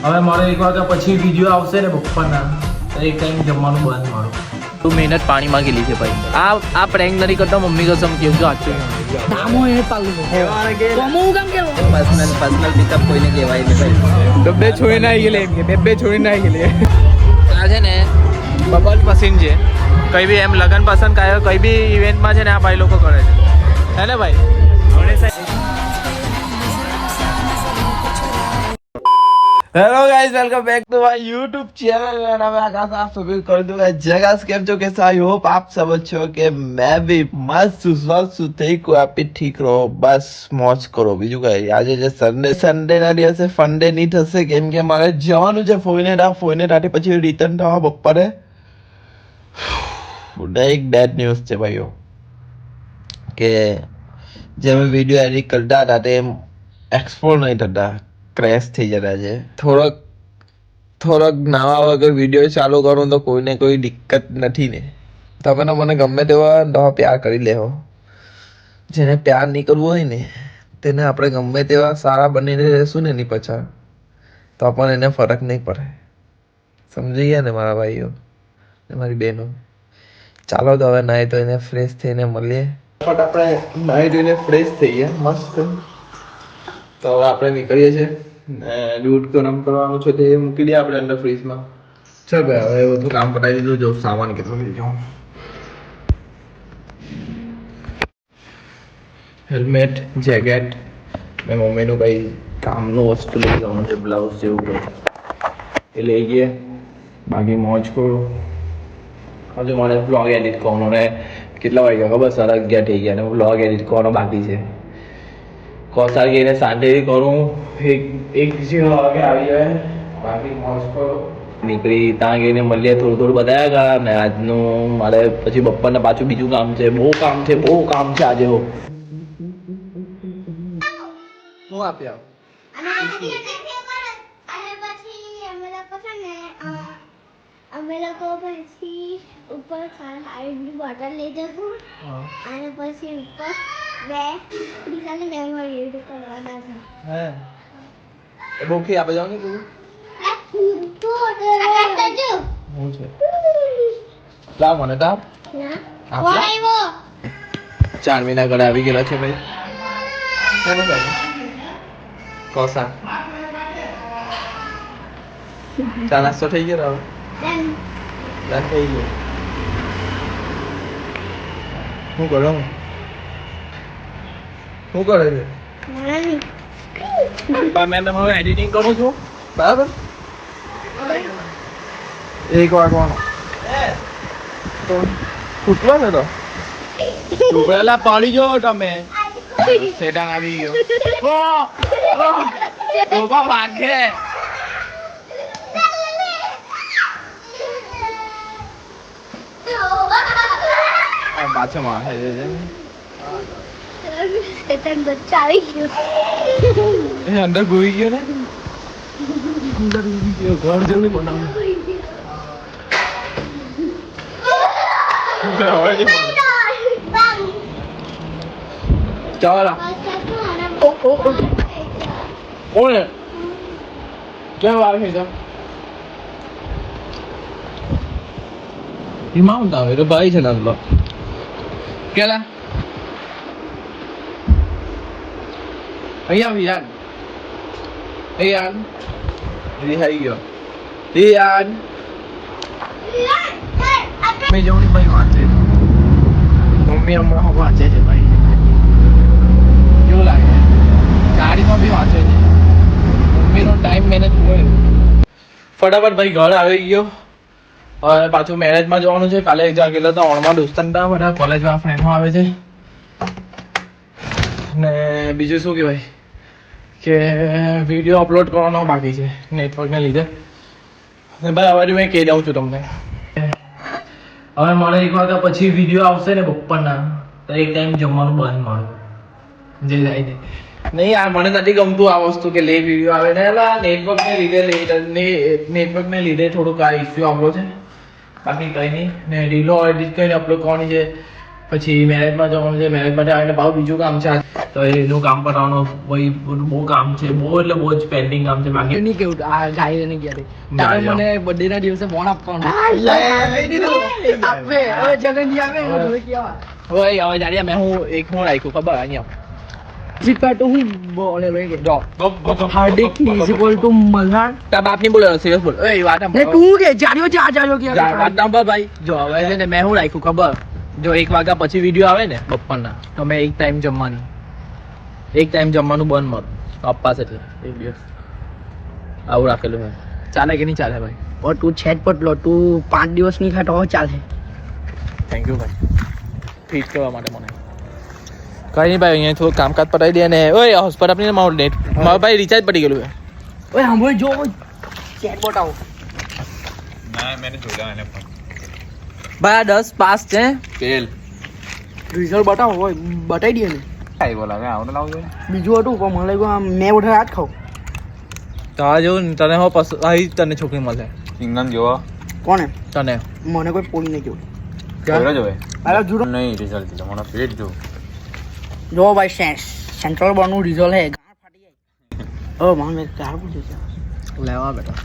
હવે મારો 1 વાગ્યા પછી વિડીયો આવશે ને બપોરના તો એક ટાઈમ જમવાનું બંધ મારું. તું મહેનત પાણીમાં ગયેલી છે ભાઈ. આ પ્રેન્ક નથી કરતો મમ્મી કસમ કેવું જો આચું નામો એ પાલું કોમું કામ કેવો પર્સનલ પિકઅપ કોઈને કહેવાય નહીં ભાઈ. ડબ્બે છોડીને આવી ગયેલી એમ કે ડબ્બે છોડીને આવી ગયેલી. આ છે ને બબલ પસંદ છે. કઈ બી એમ લગન પસંદ કાયો કઈ બી ઇવેન્ટમાં છે ને આ ભાઈ લોકો કરે છે હે ને ભાઈ. Hello guys welcome back to my YouTube channel and मैं आकाश आप सभी कर दूंगा जगह स्केप जो कैसा आई होप आप सब अच्छे हो के मैं भी मस्त स्वस्थ થઈ को आप भी ठीक रहो बस મોજ કરો બીજું કઈ. આજે જે સન્ડે ના દિવસે ફંડે ની થશે કેમ કે મારે જવાનું છે ફોઈને રાતે પછી રિટર્ન થવા બપોરે. એક બેડ ન્યૂઝ છે ભાઈઓ કે જે અમે વિડીયો એડિટ કરતા હતા તે એક્સપોર્ટ નહીં થતા, ક્રેશ થઈ જતા છે. થોડોક નવા વગર વિડીયો ચાલુ કરું તો કોઈને કોઈ દિક્કત નથી ને. તમે તો મને ગમે તેવા તો પ્યાર કરી લેવો. જેને પ્યાર નહીં કરવો હોય ને તેને આપણે ગમે તેવા સારા બનીને રહેશું ને એની પાછળ તો પણ એને ફરક નહીં પડે. સમજી ગયા ને મારા ભાઈઓ ને મારી બહેનો. ચાલો તો હવે નાહી તો એને ફ્રેશ થઈને મળીએ. આપણે નાહી ધોઈને ફ્રેશ થઈએ મસ્ત. તો હવે આપણે નીકળીએ છીએ. દૂધ ગરમ કરવાનું છે તે મૂકી દઈએ આપણે અંદર ફ્રીજમાં. ચાલ ભાઈ હવે બધું કામ પતાવી દીધું. જો સામાન કેટલો લઈ જાઉં. હેલ્મેટ, જેકેટ, મેં મમ્મીનું કંઈ કામનું વસ્તુ લઈ જવાનું છે, બ્લાઉઝ જેવું કંઈ એ લઈ ગઈએ. બાકી મોજ કરો. હજુ મને બ્લોગ એડિટ કરવાનો ને કેટલા વાગ્યા ખબર 11:30 થઈ ગયા ને બ્લોગ એડિટ કરવાનો બાકી છે. કોસાર ગઈને શાંતિથી કરું. એક વાગે આવી જાય. બાકી મોજ કરો. નીકળી ત્યાં ગઈને મળીએ. થોડું બતાવ્યા ગયા ને આજનું મારે પછી બપોરને પાછું બીજું કામ છે. બહુ કામ છે આજે. હું આપ્યા અમે લોકો પછી ઉપર ખાવાની બોટલ લઈ જશું અને પછી ઉપર બે ડીસાને મેમરી એડ કરવાના છે. હે એ બોખી આપે જાવ ને તું હું છે લા મને તાપ ચાર મહિના ઘરે આવી ગયેલા છે ભાઈ. એનું ભાઈ કોસા ચા નાસ્તો થઈ ગયો હવે થઈ ગયો. શું કરો શું કરે છે? મેં તમારું એડિટિંગ કરું છું બરાબર. 1 વાગવાનો તો તૂટવા ને તો તૂટેલા પાડી જો તમે. સેટાન આવી ગયો વાગે પાછો માં અંદર ગોઈ ગયો ને અંદર ગોઈ ગયો. ઘર જલ્દી બનાવો. ચાલો કોણ ક્યાં વાર છે માઉન્ટ આવે તો ભાઈ છે નાનો કેલા અહીંયા આવી યાર રિહાઈ ગયો રિયાન મેં જવની ભાઈ વાંચે મમ્મી હમણાં વાંચે છે ભાઈ. કેવું લાગે ગાડીમાં બી વાંચે છે. મમ્મીનો ટાઈમ મેનેજ હોય. ફટાફટ ભાઈ ઘર આવી ગયો. હવે પાછું મેરેજમાં જવાનું છે. કાલે જાગેલો તો ઓણમાં દોસ્તાના બધા કોલેજમાં ફ્રેન્ડો આવે છે. ને બીજું શું કહેવાય કે વિડીયો અપલોડ કરવાનો બાકી છે નેટવર્કને લીધે. ને ભાઈ હવે મેં કહી દઉં છું તમને. હવે મારે 1 વાગ્યા પછી વિડીયો આવશે ને બપોરના તો એક ટાઈમ જમવાનું બંધ મારું જે જાય છે. નહીં યાર મને નથી ગમતું આ વસ્તુ કે લેટ વિડીયો આવે ને નેટવર્કને લીધે થોડુંક આ ઇસ્યુ આવ્યો છે. બાકી કંઈ નહીં. ને રીલો એડિટ કરીને અપલોડ કરવાની છે પછી મેરેજમાં જવાનું છે, મેરેજ માટે આવીને પાછું બીજું કામ છે, તો એનું કામ પતાવવાનું ભાઈ બહુ કામ છે, બહુ એટલે બહુ જ પેન્ડિંગ કામ છે બાકી. નહીં કેવું આ ગાય નહીં ક્યારે તારે મને બર્થડે ના દિવસે ફોન આપવાનો આપે હવે જગનજી આવે હવે કેવા હવે જાડિયા મેં હું રાખ્યું ખબર અહીંયા ફ્લિપકાર્ટ તો હું બોલે લઈ ગયો હાર્દિક ઇઝ ઇક્વલ ટુ મલ્હાર તારા બાપની બોલો સિરિયસ બોલ એ વાત ને તું કે જાડ્યો કે વાત સાંભળ ભાઈ જો હવે છે ને મેં શું રાખ્યું ખબર જો 1 વાગ્યા પછી વિડીયો આવે ને બપોરના તો મેં એક ટાઈમ જમવાનું બંધ મારું અપાસ એટલે એક દિવસ આવું રાખેલું મેં ચાલે કે નહીં ચાલે ભાઈ પણ તું છે જ પટલો તું 5 દિવસ નહીં ખાતો ચાલે થેન્ક યુ ભાઈ ફીટ કરવા માટે મને કઈ નહીં ભાઈ અહીંયા થોડું કામકાજ પતાવી દે ને ઓય હોસ્પિટલ આપણી મારું નેટ મારું ભાઈ રિચાર્જ પડી ગયેલું ઓય સાંભળ જો ચેટ બતાવો ભાઈ આ 10 પાસ છે રિઝલ્ટ બતાવો હોય બતાવી દે ને બીજું હતું પણ મને લાગ્યું આમ મેં વધારે આ જ ખાઉં તારા જેવું ને તને હો આવી તને છોકરી મળે સિંગમ જોવો કોને તને મને કોઈ પોલી નહીં જોયું જોયો જોવે અરે જુડો નહીં રિઝલ્ટ દીધો મને પેટ જો જો ભાઈ સેન્ટ્રલ બોર્ડનું રિઝલ્ટ હે ગાળ ફાટી જાય ઓ મને ગાળ પૂછ્યું છે લેવા બેટા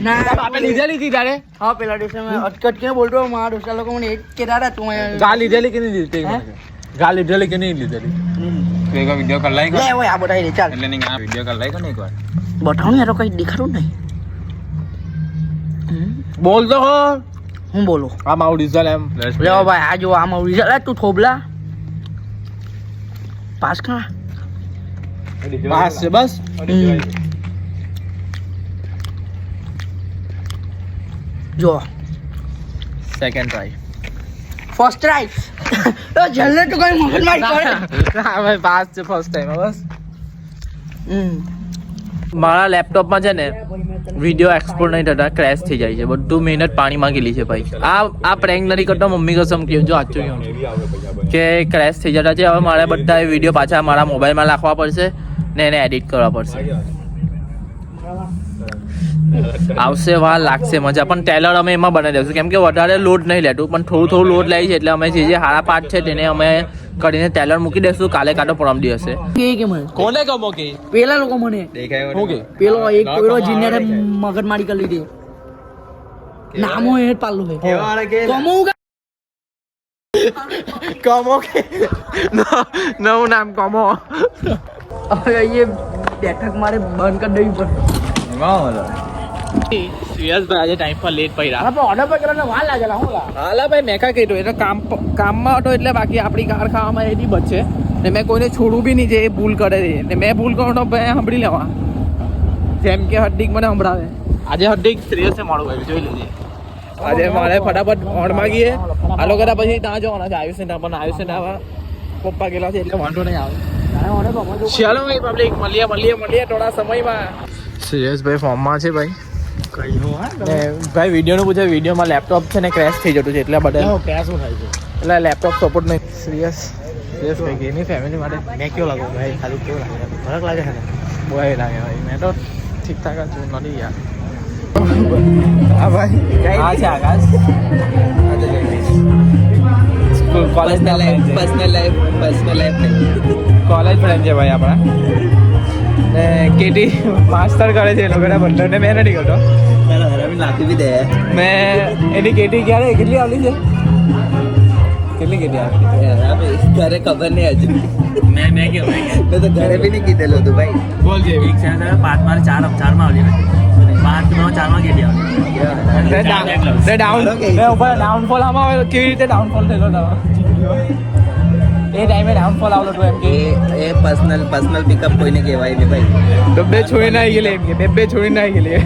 ના આપણે લીધેલી હતી તારે હા પેલા દિવસે મેં અટકટ કે બોલતો મારા દોસ્તા લોકો મને એક કે દાદા તું ગા લીધેલી કે નહીં લીધેલી ગા લીધેલી કે નહીં લીધેલી તો એક વિડિયો કર લાઈક લે ઓય આ બતાવી દે ચાલ એટલે નહીં આ વિડિયો કર લાઈક ને એકવાર બતાવ ને યાર કઈ દેખાડું નહીં બોલ તો હો હું બોલું આ મારું રિઝલ્ટ એમ લે ભાઈ આ જો આમાં રિઝલ્ટ તું થોબલા પાસ કા પાસ છે બસ જો સેકન્ડ ટ્રાય ફર્સ્ટ ટ્રાય તો જલ્દી તો કઈ મગજમારી કરે હા ભાઈ પાસ છે ફર્સ્ટ ટાઈમ બસ મારા લેપટોપમાં છે ને વિડીયો એક્સપોર્ટ નહીં થતા ક્રેશ થઈ જાય છે બધું મહેનત પાણીમાં ગયેલી છે ભાઈ આ પ્રેન્ક નથી કરતો મમ્મી કસમ કહ્યું જો સાચું કહ્યું કે ક્રેશ થઈ જતા છે હવે મારે બધા વિડીયો પાછા મારા મોબાઈલમાં નાખવા પડશે ને એને એડિટ કરવા પડશે આવશે વાર લાગશે મજા પણ ટેલર અમે એમાં બનાવી દઈશું કેમ કે વધારે લોડ નહીં લેતું પણ થોડું લોડ લે છે એટલે અમે જે હારા પાર્ટ છે તેને અમે કરીને ટેલર મૂકી દઈશું કાલે કાઢો પરમ દિવસે કે મને કોને ગમો કે પેલા લોકો મને દેખાય હું કે પેલો એક પેલો જીનિયરે મગજમારી કરી લીધી નામો એ પાલું હે કમો કે નવું નામ કમો હવે એ બેઠક મારે બંધ કરી દેવી પડે સિરિયસ ભાઈ આજે ટાઈમ પર લેટ પડ્યા પણ ઓર્ડર પર કરવાનો વાર લાગેલા હું હાલા ભાઈ મેં કા કીધું એટલે કામમાં હતો એટલે બાકી આપણી કાર ખાવામાં એની બચે ને મેં કોઈને છોડવું બી નહીં જે એ ભૂલ કરે છે ને મેં ભૂલ કરવાનો ભાઈ સાંભળી લેવા જેમ કે હર્દિક મને સંભળાવે આજે હર્દિક સિરિયસ છે મારું ભાઈ જોઈ લેજે આજે મારે ફટાફટ ઓર્ડમાં ગઈએ આ લોકો પછી ત્યાં જવાના છે આયુષ ને પણ આયુષ ને પપ્પા ગયેલા છે એટલે વાંધો નહીં આવે ચાલો ભાઈ પબ્લિક મળીએ થોડા સમયમાં સિરિયસ ભાઈ ફોર્મમાં છે ભાઈ ભાઈ વિડીયોનું પૂછે વિડીયોમાં લેપટોપ છે ને ક્રેશ થઈ જતું છે એટલે બધા ક્યાં શું થાય છે એટલે લેપટોપ સપોર્ટ નહીં સિરિયસ ભાઈ એની ફેમિલી માટે મેં કેવું લાગુ ભાઈ ખાલી કેવું લાગે ફરક લાગે છે ને બહુ લાગે ભાઈ મેં તો ઠીક ઠાક જ છું નથી યાર હા ભાઈ આ છે Akash college personal life college friend છે ભાઈ આપણા ને કેટી માસ્ટર કરે છે એ લોકોના બંને મેં નથી કરતો નાખી બી દે મેં એની કેટી ક્યારે કેટલી આવલી છે કેટલી કેટી આવી ઘરે ખબર નહીં હજુ મેં કેવું મેં તો ઘરે બી નહીં કીધેલું હતું ભાઈ બોલ જે એક છે 5 મારે 4 માં આવલી 5 માં 4 માં કેટી ડાઉનફોલ આમાં આવે કેવી રીતે ડાઉનફોલ થયેલો તમારો એ ટાઈમે ડાઉનફોલ આવલો તો એમ કે એ પર્સનલ પિકઅપ કોઈને કહેવાય નહીં ભાઈ બે છોડીને આવી ગયેલી એમ કે બે છોડીને આવી ગયેલી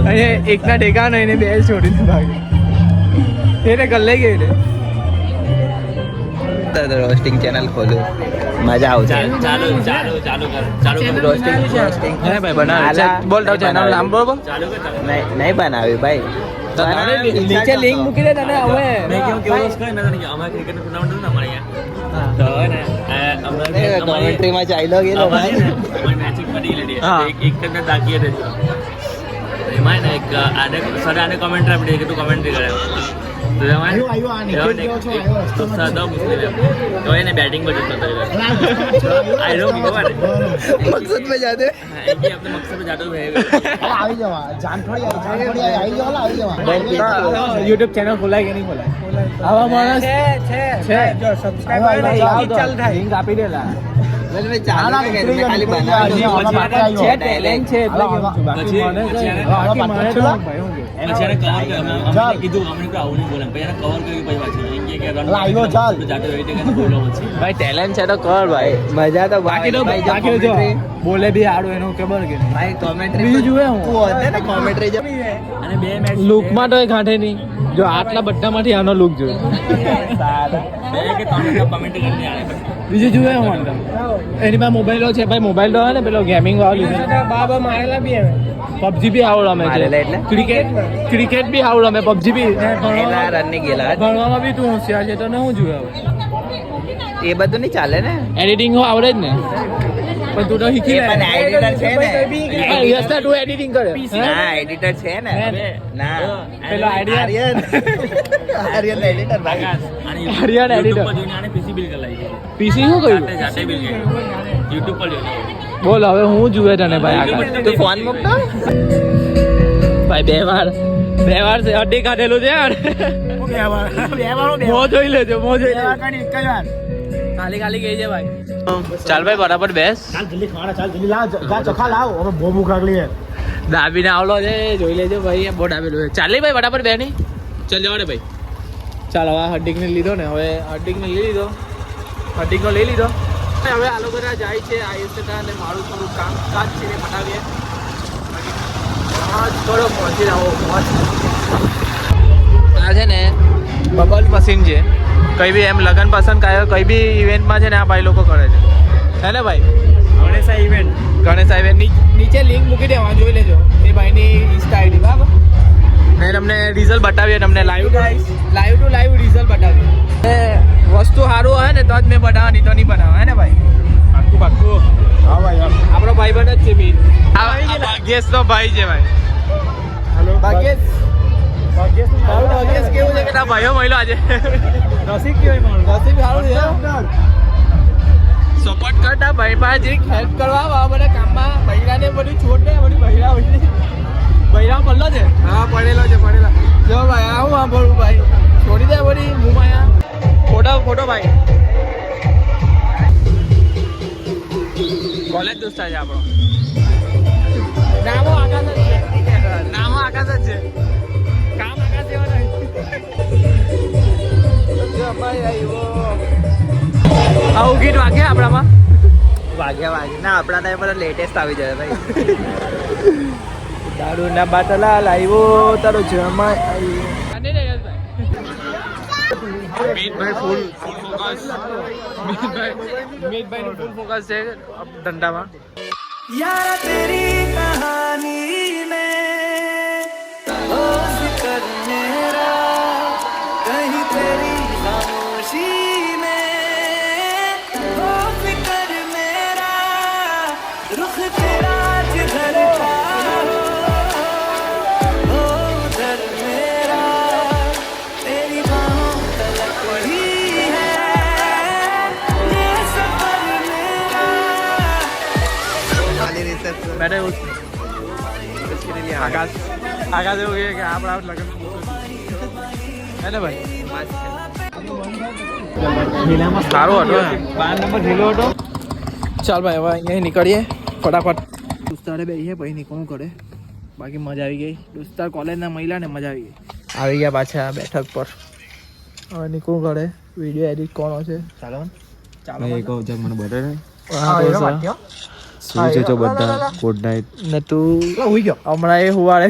અહીંયા એકના ટેકા ને એને બે છોડીને ભાગી એને ગલ્લે ગઈ રે રોસ્ટિંગ ચેનલ ખોલું મજા આવશે રોસ્ટિંગ હે ભાઈ બનાવ બોલ દો ચેનલ નામ બોલ નહીં બનાવ્યું ભાઈ નીચે લિંક મૂકી દે તને હવે મેં કેવું અમારે ક્રિકેટ ટુર્નામેન્ટ હતું ને અમારે અહીંયા તો હે ને કોમેન્ટ્રીમાં ચાલ્યો ગયેલો ભાઈ અમારી મેચ પડી લેડી એક જ બાકી હતી એમાં ને એક સર આને કોમેન્ટ્રી આપી કે તું કોમેન્ટ્રી કરે તો એમાં તો સાદો મુસ્લિમ તો એને બેટિંગ પર જતો હતો આઈ નો ખબર મકસદ पे जाते એ કે આપણે મકસદ પર જાતો હે આવી જવા જાન થોડી આવી જવા યુટ્યુબ ચેનલ ખોલાય કે નહીં ખોલાય આવા માણસ છે જો સબસ્ક્રાઇબ ચાલ થાય લિંક આપી દેલા खाली बना છે ટેલેન્ટ છે એટલે કેવું છું બાકી મને બાકી મને તો ભાઈ હું પછી એને કવર કર્યું કીધું અમને કોઈ આવું નહીં બોલે પછી એને કવર કર્યું પછી પાછું એમ કે રન જાતો એવી રીતે બોલો પછી ભાઈ ટેલેન્ટ છે તો કર ભાઈ मजा तो બાકી તો જો બોલે બી આડું એનું ખબર કે નહીં भाई कमेंट्री બીજું જોવે હું ना कमेंट्री जब અને 2 મેચ લુકમાં તો એ ગાંઠે નહીં જો આટલા બધામાંથી આનો લુક જોયો બે કે 3 કમેન્ટ્રી કરીને આવે બીજું જોવે હું અંદર એની પાસે મોબાઈલો છે ભાઈ મોબાઈલ તો હોય ને પેલો ગેમિંગ વાળો લીધો બાબા મારેલા બી હવે પબજી બી આવડે અમે મારેલા એટલે? ક્રિકેટ બી આવડે અમે પબજી બી रन नहीं गेला ભણવામાં બી તું હોશિયાર છે તો ને હું જોવે હવે ये બધું नहीं ચાલે ને એડિટિંગ હો આવડે જ ને પણ તું તો શીખી એ પણ editor છે ને. યસ ના તું એડિટિંગ કરે ના એડિટર છે ને ના પેલો આર્યન આર્યન એડિટર ભાઈ અને હરિયાણા editor. પર જોઈને આને પીસી બિલ કરી લાવી પીસી શું કર્યું જાતે બિલ કર્યું YouTube પર જોઈને બોલ હવે હું જુએ તને ભાઈ આગળ તું ફોન મૂકતો ભાઈ બે વાર છે અડ્ડી કાઢેલું છે યાર મો જોઈ લેજો મો જોઈ લેજો ખાલી ગઈ છે ભાઈ ચાલ ભાઈ બરાબર બેસ ચાલ જલ્દી ખાણા ચાલ જલ્દી લાવ જા ચોખા લાવ હવે બહુ ભૂખ લાગલી છે દાબીને આવલો છે જોઈ લેજો ભાઈ બહુ દાબેલું છે ચાલી ભાઈ બરાબર બે નહીં ચાલ જવા દે ભાઈ ચાલ હવે હડ્ડીકને લીધો ને હવે હડ્ડીકને લઈ લીધો હડ્ડીકનો લઈ લીધો હવે આ લોકો બધા જાય છે આયુષ્યતા અને મારું થોડું કામકાજ છે એ પટાવીએ થોડો પહોંચી રહો આ છે ને બબલ મશીન છે કઈ બી એમ લગન પસંદ કાયો કઈ બી ઇવેન્ટમાં છે ને આ ભાઈ લોકો કરે છે હે ને ભાઈ ગણેશા ઇવેન્ટ નીચે લિંક મૂકી દેવા જોઈ લેજો એ ભાઈની ઇન્સ્ટા આઈડી બરાબર ને તમને રિઝલ્ટ બતાવીએ તમને લાઈવ ટુ લાઈવ રિઝલ્ટ બતાવીએ એ વસ્તુ સારું હોય ને તો જ મેં બનાવવા નહીં તો નહીં બનાવવા હે ને ભાઈ પાક્કું હા ભાઈ આપણો ભાઈ બન જ છે બી ભાગ્યેશ નો ભાઈ છે ભાઈ હેલો ભાગ્યેશ કેવું છે કે તારા ભાઈઓ મળ્યો આજે નસીબ સારું છે સપોર્ટ કરતા ભાઈ પાસે જે હેલ્પ કરવા આવા બધા કામમાં બૈરાને બધું છોડ દે બધું બૈરા પડલો છે હા પડેલો છે જો ભાઈ આવું સાંભળું ભાઈ છોડી દે બધી મુમાયા ફોટો ભાઈ કોલેજ દોસ્તા છે આપણો નામો આકાશ જ છે કામ આકાશ જેવા નહીં આવું ગીત વાગે આપણામાં વાગ્યા ના આપણા ટાઈમ પર લેટેસ્ટ આવી જાય ભાઈ દારૂ ના બાટલા લાવ્યો તારો જમાઈ આવ્યો મીતભાઈ ફૂલ ફોકસ મીતભાઈ નું ફૂલ ફોકસ છે ધંધામાં યાર તેરી કહાની મે ઓ ફિકર મેરા કहीं तेरी खामोशी में ओ फिकर मेरा रुख तेरा जिधर ओ उधर मेरा तेरी बाहों तलक वही है ये सफर मेरा ખાલી રિસર્ચ मैंने उसके लिए आकाश हो गया कि आप लगन है ना भाई સારું હતો 12 નંબર ઢીલો હતો ચાલ ભાઈ હવે અહીંયા નીકળીએ ફટાફટ દોસ્તારે બેહીએ પછી નીકળવું કરે બાકી મજા આવી ગઈ દોસ્તાર કોલેજના મહિલાને મજા આવી ગયા પાછા બેઠક પર હવે નીકળવું કરે વિડીયો એડિટ કોનો છે ચાલો મને બતાવે ને તું હોઈ ગયો હમણાં એ હુવાડે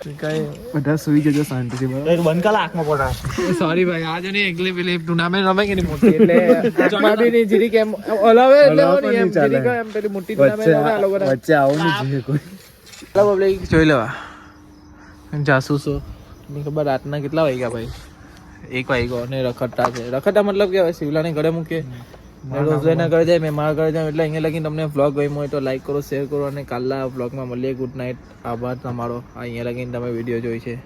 છે કઈ બધા સુઈ જજો શાંતિથી બરાબર એક બંધ કલા આંખમાં પડે સોરી ભાઈ આજે નહીં એકલી પેલી ટુર્નામેન્ટ રમે કે નહીં મોટી એટલે આંખમાં બી નહીં જીરી કેમ હલાવે એટલે હો નહીં એમ જીરી કે એમ પેલી મોટી ટુર્નામેન્ટ રમે આ લોકો વચ્ચે આવું નહીં જોઈએ કોઈ ચાલો પબ્લિક જોઈ લેવા જાસૂસો ની ખબર રાતના કેટલા વાગ્યા ભાઈ 1 વાગ્યો ને રખડતા છે રખડતા મતલબ કે હવે શિવલાને ઘરે મૂકીએ રોઝના કરી જાય મેં મારા કરી જાય એટલે અહીંયા લગીને તમને વ્લોગ ગમ્યો હોય તો લાઈક કરો શેર કરો અને કાલના વ્લોગમાં મળીએ ગુડ નાઇટ આભાર તમારો અહીંયા લગીને તમે વિડીયો જોઈ છે